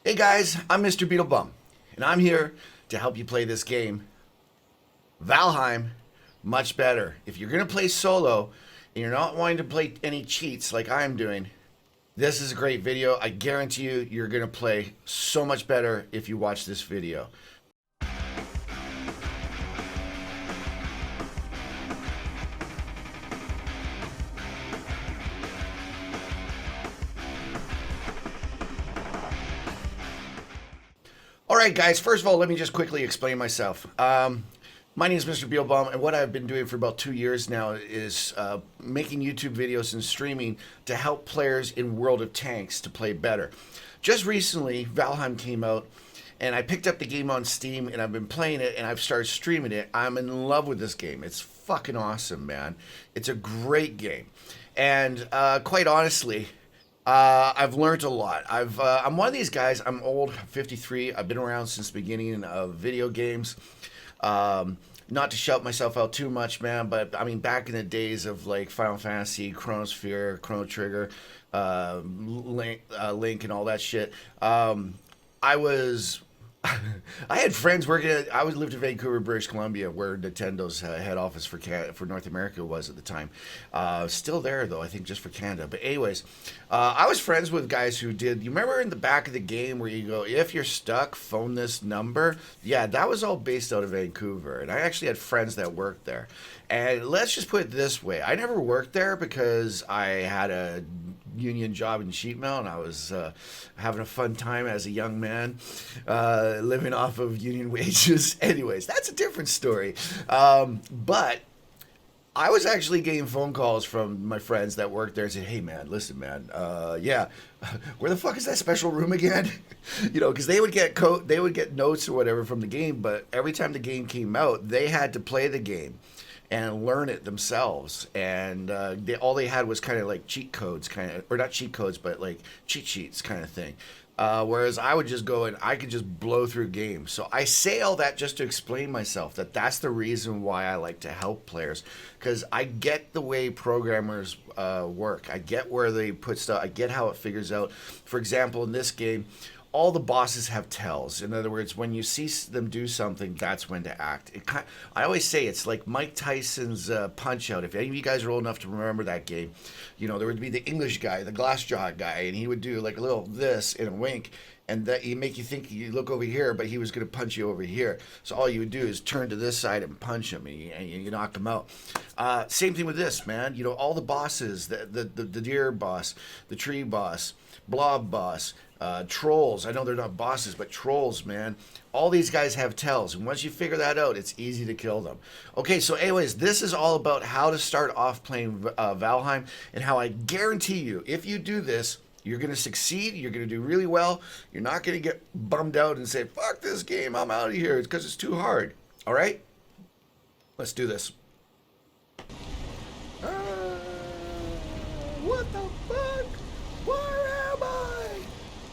Hey guys, I'm Mr.BeetleBum, and I'm here to help you play this game, Valheim, much better. If you're going to play solo, and you're not wanting to play any cheats like I'm doing, this is a great video. I guarantee you, you're going to play so much better if you watch this video. All right, guys, first of all, let me just quickly explain myself. My name is Mr.BeetleBum, and what I've been doing for about 2 years now is making YouTube videos and streaming to help players in World of Tanks to play better. Just recently, Valheim came out, and I picked up the game on Steam, and I've been playing it, and I've started streaming it. I'm in love with this game. It's fucking awesome, man. It's a great game. And quite honestly, I've learned a lot. I'm one of these guys. I'm old, 53. I've been around since the beginning of video games. Not to shout myself out too much, man, but I mean, back in the days of like Final Fantasy, Chronosphere, Chrono Trigger, Link, and all that shit. I was I had friends working at, I lived in Vancouver, British Columbia, where Nintendo's head office for North America was at the time. Still there, though, I think, just for Canada. But anyways, I was friends with guys who did, you remember in the back of the game where you go, if you're stuck, phone this number? Yeah, that was all based out of Vancouver. And I actually had friends that worked there. And let's just put it this way. I never worked there because I had a union job in sheet metal, and I was having a fun time as a young man, living off of union wages. Anyways, that's a different story. But I was actually getting phone calls from my friends that worked there and said, "Hey, man, listen, man, yeah, where the fuck is that special room again?" You know, because they would get notes or whatever from the game, but every time the game came out, they had to play the game and learn it themselves, and all they had was kind of like cheat codes, kind of, or not cheat codes, but like cheat sheets kind of thing. Whereas I would just go and I could just blow through games. So I say all that just to explain myself that that's the reason why I like to help players, because I get the way programmers work. I get where they put stuff. I get how it figures out. For example, in this game, all the bosses have tells. In other words, when you see them do something, that's when to act. I always say it's like Mike Tyson's Punch Out. If any of you guys are old enough to remember that game, you know, there would be the English guy, the glass jaw guy, and he would do like a little this and a wink, and that he make you think you look over here, but he was going to punch you over here. So all you would do is turn to this side and punch him, and you knock him out. Same thing with this, man. You know, all the bosses, the deer boss, the tree boss, blob boss, trolls. I know they're not bosses, but trolls, man. All these guys have tells, and once you figure that out, it's easy to kill them. Okay, so anyways, this is all about how to start off playing Valheim, and how I guarantee you, if you do this, you're going to succeed. You're going to do really well. You're not going to get bummed out and say, "Fuck this game, I'm out of here," because it's too hard. All right? Let's do this. What the fuck? Where am I?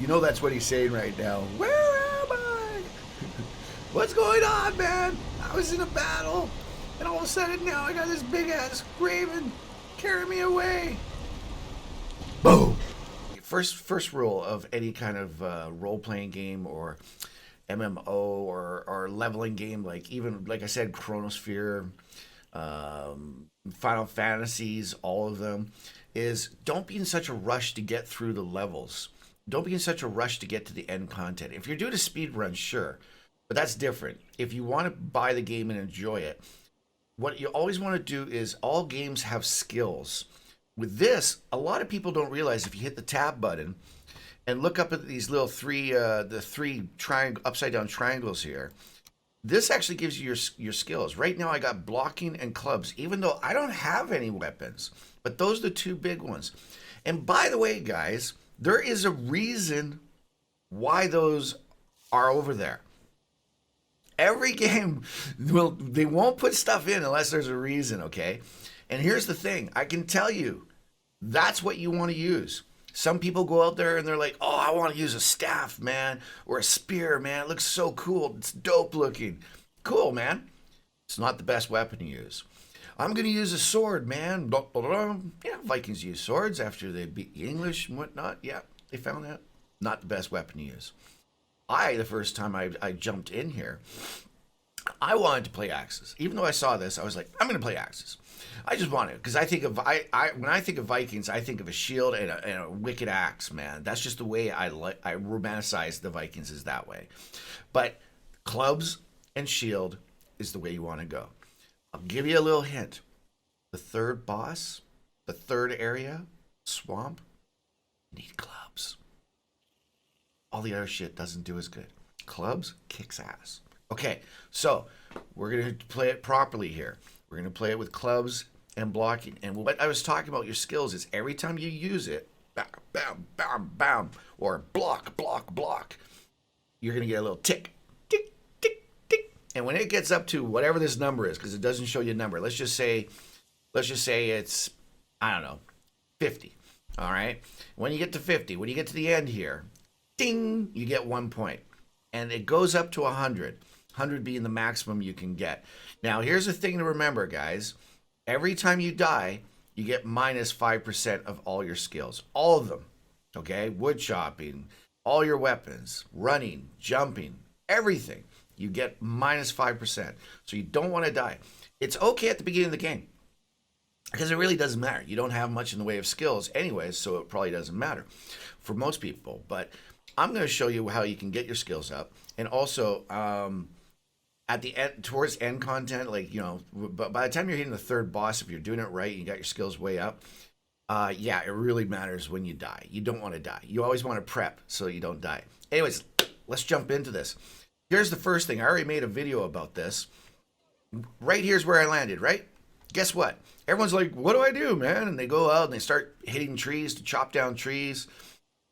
You know that's what he's saying right now. Where am I? What's going on, man? I was in a battle, and all of a sudden now I got this big ass raven carrying me away. Boom. First rule of any kind of role-playing game or MMO or leveling game, like even, like I said, Chronosphere, Final Fantasies, all of them, is don't be in such a rush to get through the levels. Don't be in such a rush to get to the end content. If you're doing a speed run, sure, but that's different. If you want to buy the game and enjoy it, what you always want to do is, all games have skills. With this, a lot of people don't realize if you hit the tab button and look up at these little the three upside down triangles here, this actually gives you your skills. Right now I got blocking and clubs, even though I don't have any weapons, but those are the two big ones. And by the way, guys, there is a reason why those are over there. Every game, they won't put stuff in unless there's a reason, okay? And here's the thing, I can tell you, that's what you want to use. Some people go out there and they're like, "Oh, I want to use a staff, man, or a spear, man. It looks so cool. It's dope looking." Cool, man. It's not the best weapon to use. "I'm going to use a sword, man." Blah, blah, blah. Yeah, Vikings use swords after they beat the English and whatnot. Yeah, they found that. Not the best weapon to use. The first time I jumped in here, I wanted to play Axis. Even though I saw this, I was like, I'm going to play Axis. I just wanted because I think of when I think of Vikings, I think of a shield and a wicked axe. Man, that's just the way I romanticize the Vikings is that way. But clubs and shield is the way you want to go. I'll give you a little hint. The third boss, the third area, swamp, need clubs. All the other shit doesn't do as good. Clubs kicks ass. Okay, so we're going to play it properly here. We're going to play it with clubs and blocking. And what I was talking about your skills is every time you use it, bam, bam, bam, bam, or block, block, block, you're going to get a little tick, tick, tick, tick. And when it gets up to whatever this number is, because it doesn't show you a number, let's just say it's, I don't know, 50. All right. When you get to 50, when you get to the end here, ding, you get 1 point. And it goes up to 100. 100 being the maximum you can get. Now, here's the thing to remember, guys. Every time you die, you get minus 5% of all your skills. All of them. Okay? Wood chopping, all your weapons, running, jumping, everything. You get minus 5%. So you don't want to die. It's okay at the beginning of the game because it really doesn't matter. You don't have much in the way of skills anyways, so it probably doesn't matter for most people. But I'm going to show you how you can get your skills up. And also, at the end, towards end content, like, you know, but by the time you're hitting the third boss, if you're doing it right, you got your skills way up. Yeah, it really matters when you die. You don't want to die. You always want to prep so you don't die. Anyways, let's jump into this. Here's the first thing. I already made a video about this. Right here's where I landed, right? Guess what? Everyone's like, what do I do, man? And they go out and they start hitting trees to chop down trees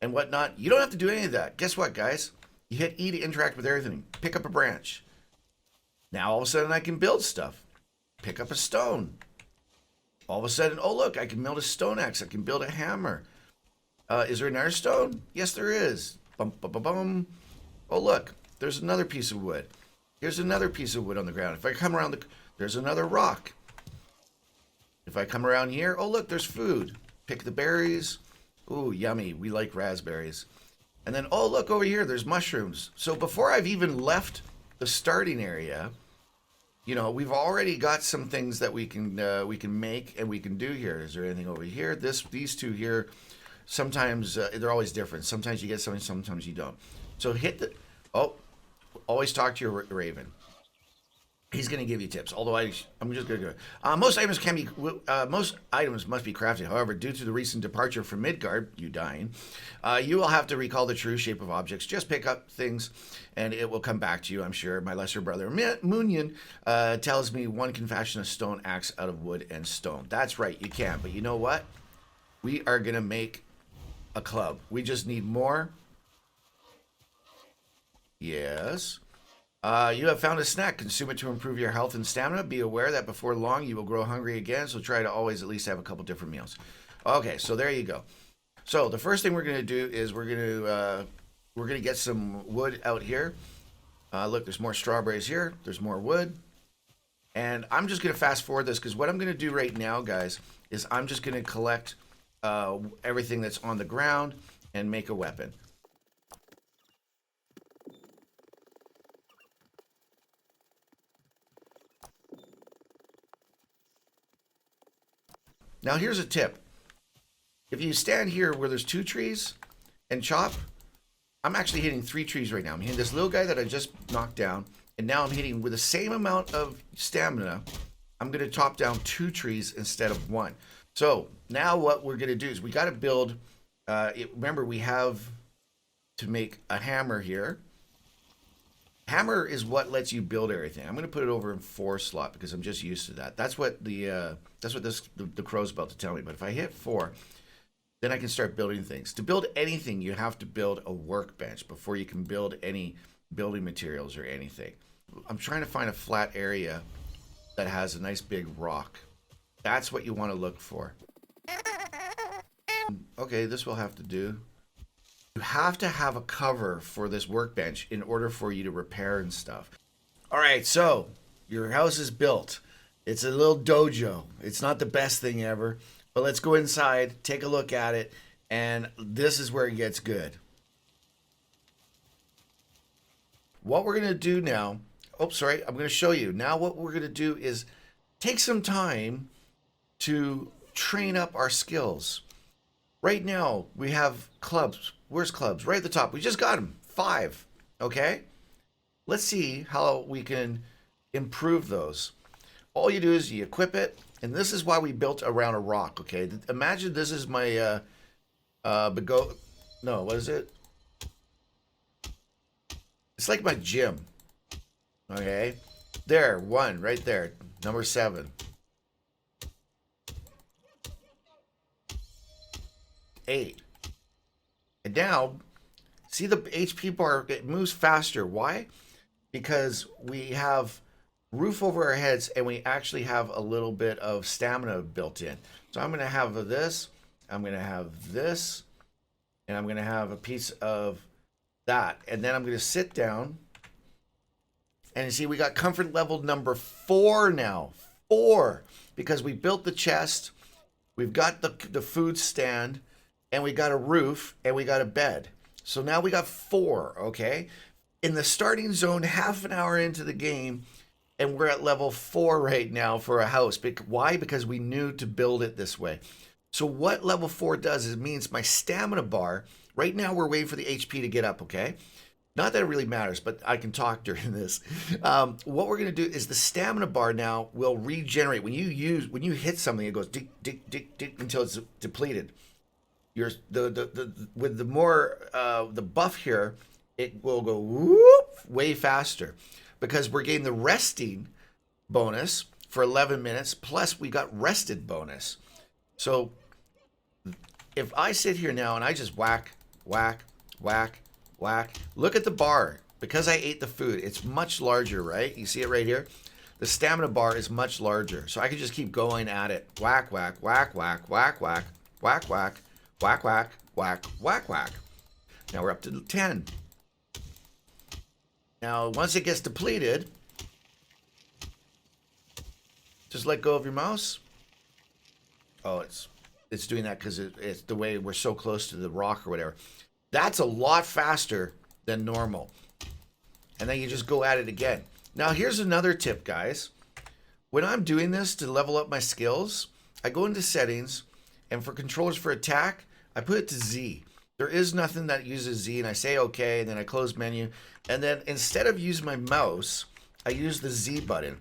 and whatnot. You don't have to do any of that. Guess what, guys? You hit E to interact with everything. Pick up a branch. Now all of a sudden I can build stuff. Pick up a stone. All of a sudden, oh look, I can build a stone axe. I can build a hammer. Is there another stone? Yes, there is. Bum, bum, bum, bum. Oh look, there's another piece of wood. Here's another piece of wood on the ground. If I come around there's another rock. If I come around here, oh look, there's food. Pick the berries. Ooh, yummy. We like raspberries. And then, oh look over here, there's mushrooms. So before I've even left the starting area, you know, we've already got some things that we can make and we can do here. Is there anything over here? These two here, sometimes they're always different. Sometimes you get something, sometimes you don't. So hit the, oh, always talk to your raven. He's going to give you tips. Although I'm just going to go. Most items must be crafted. However, due to the recent departure from Midgard, you dying, you will have to recall the true shape of objects. Just pick up things, and it will come back to you. I'm sure. My lesser brother Moonion tells me one can fashion a stone axe out of wood and stone. That's right, you can. But you know what? We are going to make a club. We just need more. Yes. You have found a snack. Consume it to improve your health and stamina. Be aware that before long you will grow hungry again, so try to always at least have a couple different meals. Okay, so there you go. So the first thing we're going to do is we're going to get some wood out here. Look, there's more strawberries here. There's more wood. And I'm just going to fast forward this because what I'm going to do right now, guys, is I'm just going to collect everything that's on the ground and make a weapon. Now here's a tip. If you stand here where there's 2 trees and chop, I'm actually hitting 3 trees right now. I'm hitting this little guy that I just knocked down, and now I'm hitting with the same amount of stamina. I'm going to chop down 2 trees instead of 1. So now what we're going to do is we got to build, remember we have to make a hammer here. Hammer is what lets you build everything. I'm going to put it over in 4 slot because I'm just used to that. That's what the crow's about to tell me. But if I hit 4, then I can start building things. To build anything, you have to build a workbench before you can build any building materials or anything. I'm trying to find a flat area that has a nice big rock. That's what you want to look for. Okay, this will have to do. You have to have a cover for this workbench in order for you to repair and stuff. All right, so your house is built. It's a little dojo. It's not the best thing ever, but let's go inside, take a look at it, and this is where it gets good. What we're going to do now, oh, sorry, I'm going to show you. Now what we're going to do is take some time to train up our skills. Right now, we have clubs. Where's clubs? Right at the top. We just got them. 5. Okay? Let's see how we can improve those. All you do is you equip it, and this is why we built around a rock, okay? Imagine this is my, no, what is it? It's like my gym, okay? There, 1, right there, number 7. 8. And now, see the HP bar, it moves faster. Why? Because we have roof over our heads and we actually have a little bit of stamina built in. So I'm going to have this, I'm going to have this, and I'm going to have a piece of that. And then I'm going to sit down. And you see, we got comfort level number 4 now. 4. Because we built the chest, we've got the food stand, and we got a roof, and we got a bed. So now we got 4, okay? In the starting zone, half an hour into the game, and we're at level 4 right now for a house. Why? Because we knew to build it this way. So what level 4 does is it means my stamina bar, right now we're waiting for the HP to get up, okay? Not that it really matters, but I can talk during this. What we're going to do is the stamina bar now will regenerate. When you hit something, it goes dick, dick, dick, dick until it's depleted. With the more the buff here, it will go whoop way faster because we're getting the resting bonus for 11 minutes plus we got rested bonus. So if I sit here now and I just whack, whack, whack, whack, look at the bar. Because I ate the food, it's much larger, right? You see it right here? The stamina bar is much larger. So I can just keep going at it. Whack, whack, whack, whack, whack, whack, whack, whack, whack, whack, whack, whack, whack. Now we're up to 10. Now, once it gets depleted, just let go of your mouse. Oh, it's doing that because it's the way we're so close to the rock or whatever. That's a lot faster than normal. And then you just go at it again. Now, here's another tip, guys. When I'm doing this to level up my skills, I go into settings, and for controllers for attack, I put it to Z. There is nothing that uses Z, and I say okay, and then I close menu. And then instead of using my mouse, I use the Z button.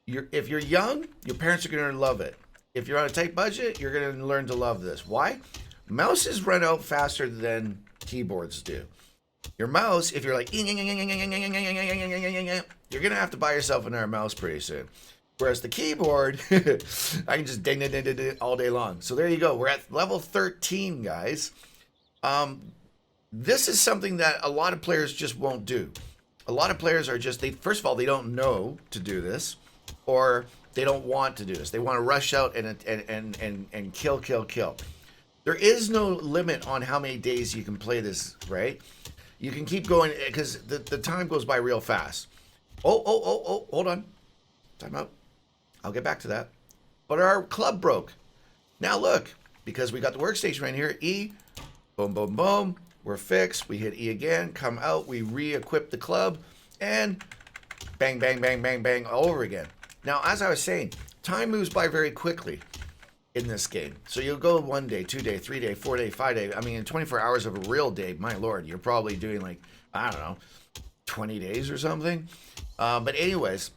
If you're young, your parents are going to love it. If you're on a tight budget, you're going to learn to love this. Why? Mouses run out faster than keyboards do. Your mouse, if you're like, you're going to have to buy yourself another mouse pretty soon. Whereas the keyboard, I can just ding, ding, ding, ding, ding all day long. So there you go. We're at level 13, guys. This is something that a lot of players just won't do. A lot of players are just, first of all, they don't know to do this, or they don't want to do this. They want to rush out and kill, kill, kill. There is no limit on how many days you can play this, right? You can keep going because the time goes by real fast. Oh, hold on. Time out. I'll get back to that. But our club broke. Now look, because we got the workstation right here, E, boom, boom, boom. We're fixed. We hit E again, come out, we re-equip the club, and bang, bang, bang, bang, bang, all over again. Now, as I was saying, time moves by very quickly in this game. So you'll go 1 day, 2 day, 3 day, 4 day, 5 day. I mean, in 24 hours of a real day, my Lord, you're probably doing like, I don't know, 20 days or something. But anyways,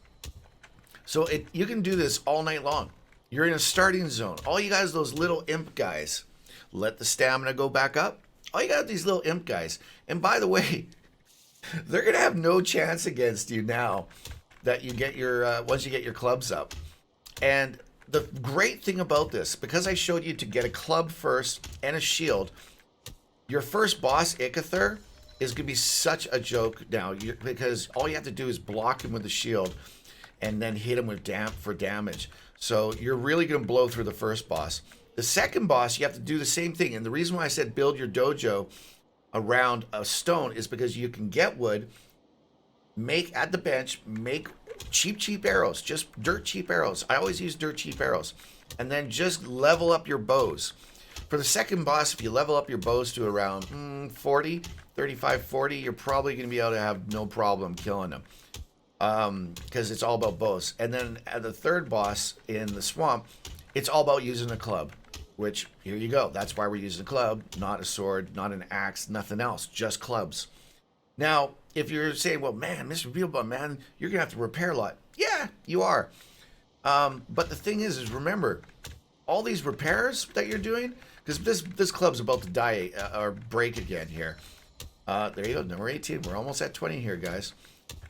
so you can do this all night long. You're in a starting zone. All you guys, those little imp guys, let the stamina go back up. All you got these little imp guys. And by the way, they're going to have no chance against you now that you get your, once you get your clubs up. And the great thing about this, because I showed you to get a club first and a shield, your first boss, Icather, is going to be such a joke now because all you have to do is block him with the shield and then hit him with for damage. So you're really going to blow through the first boss. The second boss, you have to do the same thing. And the reason why I said build your dojo around a stone is because you can get wood, make at the bench, make cheap arrows, just dirt cheap arrows. I always use dirt cheap arrows. And then just level up your bows. For the second boss, if you level up your bows to around 40, 35, 40, you're probably going to be able to have no problem killing them. Because it's all about bows. And then at the third boss in the swamp, it's all about using a club. Which, here you go. That's why we're using a club, not a sword, not an axe, nothing else. Just clubs. Now, if you're saying, well, man, Mr.BeetleBum, man, you're going to have to repair a lot. Yeah, you are. But the thing is remember, all these repairs that you're doing, because this club's about to die or break again here. There you go, number 18. We're almost at 20 here, guys.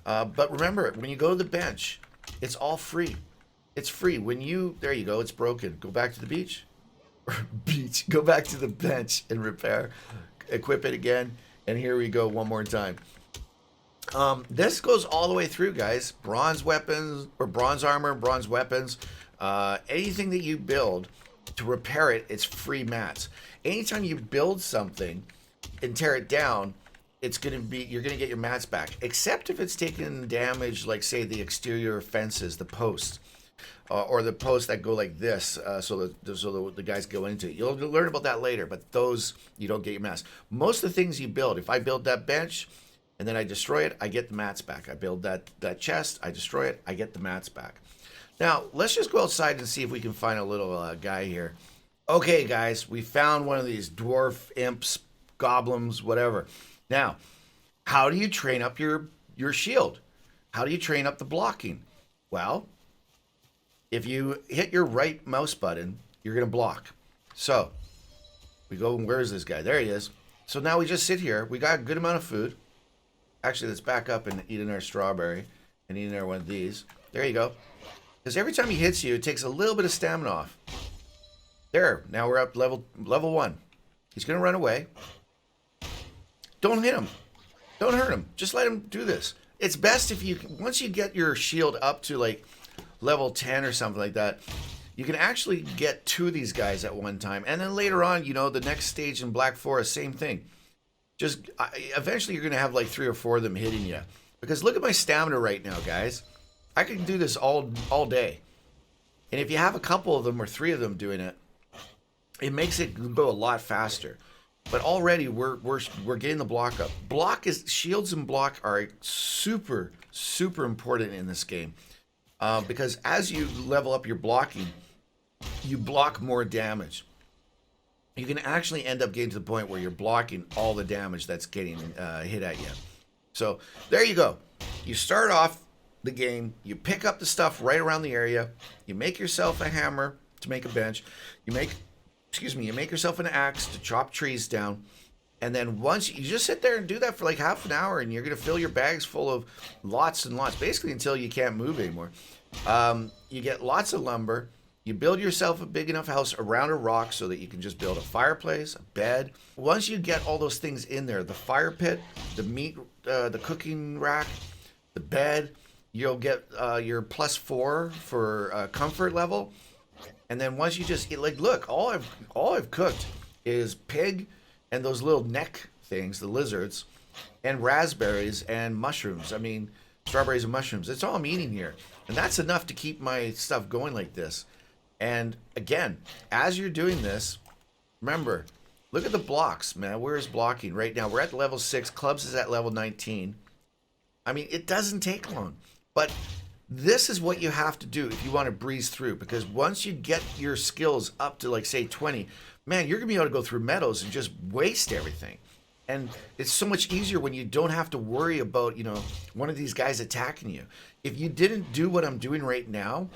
But remember, when you go to the bench, it's all free. It's free. There you go, it's broken. Go back to the beach. Go back to the bench and repair. Equip it again. And here we go one more time. This goes all the way through, guys. Bronze weapons or bronze armor, bronze weapons. Anything that you build to repair it, it's free mats. Anytime you build something and tear it down, you're gonna get your mats back. Except if it's taken damage, like say the exterior fences, the posts. Or the posts that go like this, so the guys go into it. You'll learn about that later, but those, you don't get your mats. Most of the things you build, if I build that bench and then I destroy it, I get the mats back. I build that chest, I destroy it, I get the mats back. Now, let's just go outside and see if we can find a little guy here. Okay, guys, we found one of these dwarf imps, goblins, whatever. Now, how do you train up your shield? How do you train up the blocking? Well, if you hit your right mouse button, you're going to block. So, we go, where is this guy? There he is. So now we just sit here. We got a good amount of food. Actually, let's back up and eat our strawberry and eat one of these. There you go. Because every time he hits you, it takes a little bit of stamina off. There, now we're up level 1. He's going to run away. Don't hit him. Don't hurt him. Just let him do this. It's best if once you get your shield up to like level 10 or something like that, you can actually get 2 of these guys at one time. And then later on, the next stage in Black Forest, same thing. Just eventually you're going to have like 3 or 4 of them hitting you. Because look at my stamina right now, guys. I can do this all day. And if you have a couple of them or 3 of them doing it, it makes it go a lot faster. But already we're getting the block up. Shields and block are super, super important in this game. Because as you level up your blocking, you block more damage. You can actually end up getting to the point where you're blocking all the damage that's getting hit at you. So there you go. You start off the game, you pick up the stuff right around the area, you make yourself a hammer to make a bench, you make yourself an axe to chop trees down, and then once you just sit there and do that for like half an hour, and you're going to fill your bags full of lots and lots, basically until you can't move anymore. You get lots of lumber. You build yourself a big enough house around a rock so that you can just build a fireplace, a bed. Once you get all those things in there, the fire pit, the meat, the cooking rack, the bed, you'll get your +4 for comfort level. And then once you just look, all I've cooked is pig and those little neck things, the lizards, and raspberries and mushrooms. I mean, strawberries and mushrooms. It's all I'm eating here. And that's enough to keep my stuff going like this. And again, as you're doing this, remember, look at the blocks, man. Where is blocking right now? We're at level 6. Clubs is at level 19. I mean, it doesn't take long. But this is what you have to do if you want to breeze through. Because once you get your skills up to, like, say, 20, man, you're going to be able to go through meadows and just waste everything. And it's so much easier when you don't have to worry about, one of these guys attacking you. If you didn't do what I'm doing right now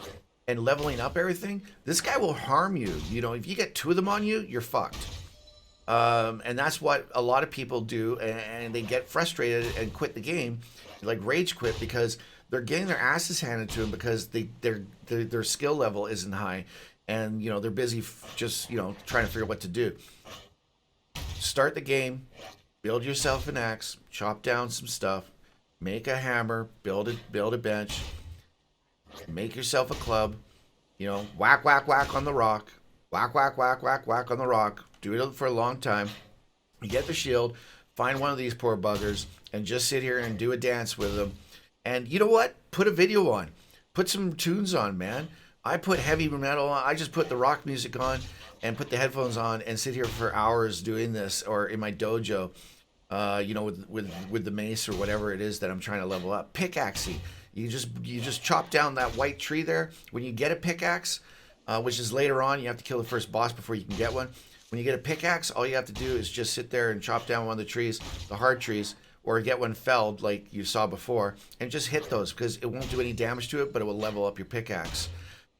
and leveling up everything, this guy will harm you. If you get 2 of them on you, you're fucked. And that's what a lot of people do, and they get frustrated and quit the game, like rage quit, because they're getting their asses handed to them because their skill level isn't high, and they're busy just trying to figure out what to do. Start the game, build yourself an axe, chop down some stuff, make a hammer, build a bench, make yourself a club, whack whack whack on the rock, whack whack whack whack whack on the rock. Do it for a long time. You get the shield, find one of these poor buggers, and just sit here and do a dance with them. And you know what? Put a video on. Put some tunes on, man. I put heavy metal on. I just put the rock music on and put the headphones on and sit here for hours doing this, or in my dojo, with the mace or whatever it is that I'm trying to level up. Pickaxing. You just chop down that white tree there. When you get a pickaxe, which is later on, you have to kill the first boss before you can get one. When you get a pickaxe, all you have to do is just sit there and chop down one of the trees, the hard trees, or get one felled like you saw before, and just hit those because it won't do any damage to it, but it will level up your pickaxe.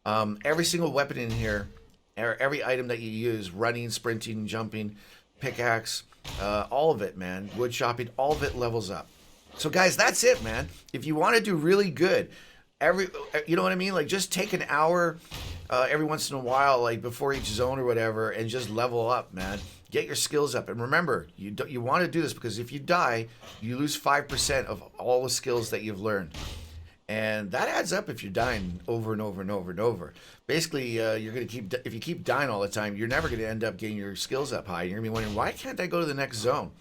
Every single weapon in here, or every item that you use, running, sprinting, jumping, pickaxe, all of it, man, wood chopping, all of it levels up. So guys, that's it, man. If you want to do really good, you know what I mean? Like, just take an hour every once in a while, like before each zone or whatever, and just level up, man. Get your skills up. And remember, you want to do this because if you die, you lose 5% of all the skills that you've learned. And that adds up if you're dying over and over and over and over. Basically, you're going to if you keep dying all the time, you're never going to end up getting your skills up high. You're going to be wondering, why can't I go to the next zone?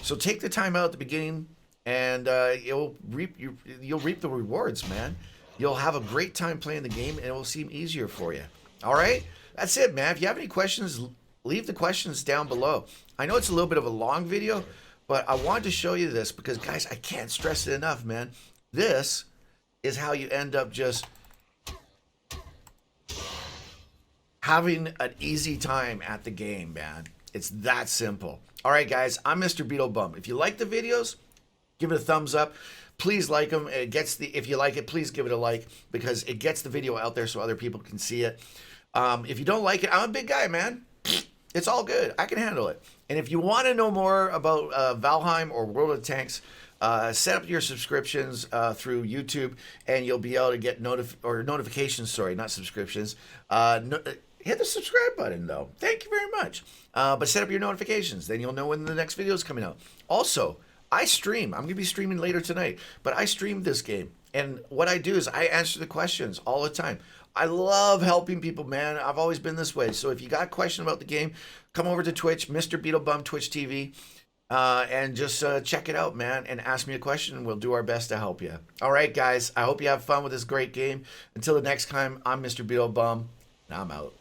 So take the time out at the beginning, and you'll reap the rewards, man. You'll have a great time playing the game, and it will seem easier for you. All right? That's it, man. If you have any questions, leave the questions down below. I know it's a little bit of a long video, but I wanted to show you this because, guys, I can't stress it enough, man. This is how you end up just having an easy time at the game, man. It's that simple. All right, guys, I'm Mr. BeetleBum. If you like the videos, give it a thumbs up. Please like them. If you like it, please give it a like because it gets the video out there so other people can see it. If you don't like it, I'm a big guy, man. It's all good. I can handle it. And if you want to know more about Valheim or World of Tanks, set up your subscriptions through YouTube, and you'll be able to get notifications. Sorry, not subscriptions. Hit the subscribe button, though. Thank you very much. But set up your notifications. Then you'll know when the next video is coming out. Also, I stream. I'm going to be streaming later tonight. But I stream this game. And what I do is I answer the questions all the time. I love helping people, man. I've always been this way. So if you got a question about the game, come over to Twitch, Mr.BeetleBum, Twitch TV. And just check it out, man, and ask me a question, and we'll do our best to help you. All right, guys, I hope you have fun with this great game. Until the next time, I'm Mr. BeetleBum, and I'm out.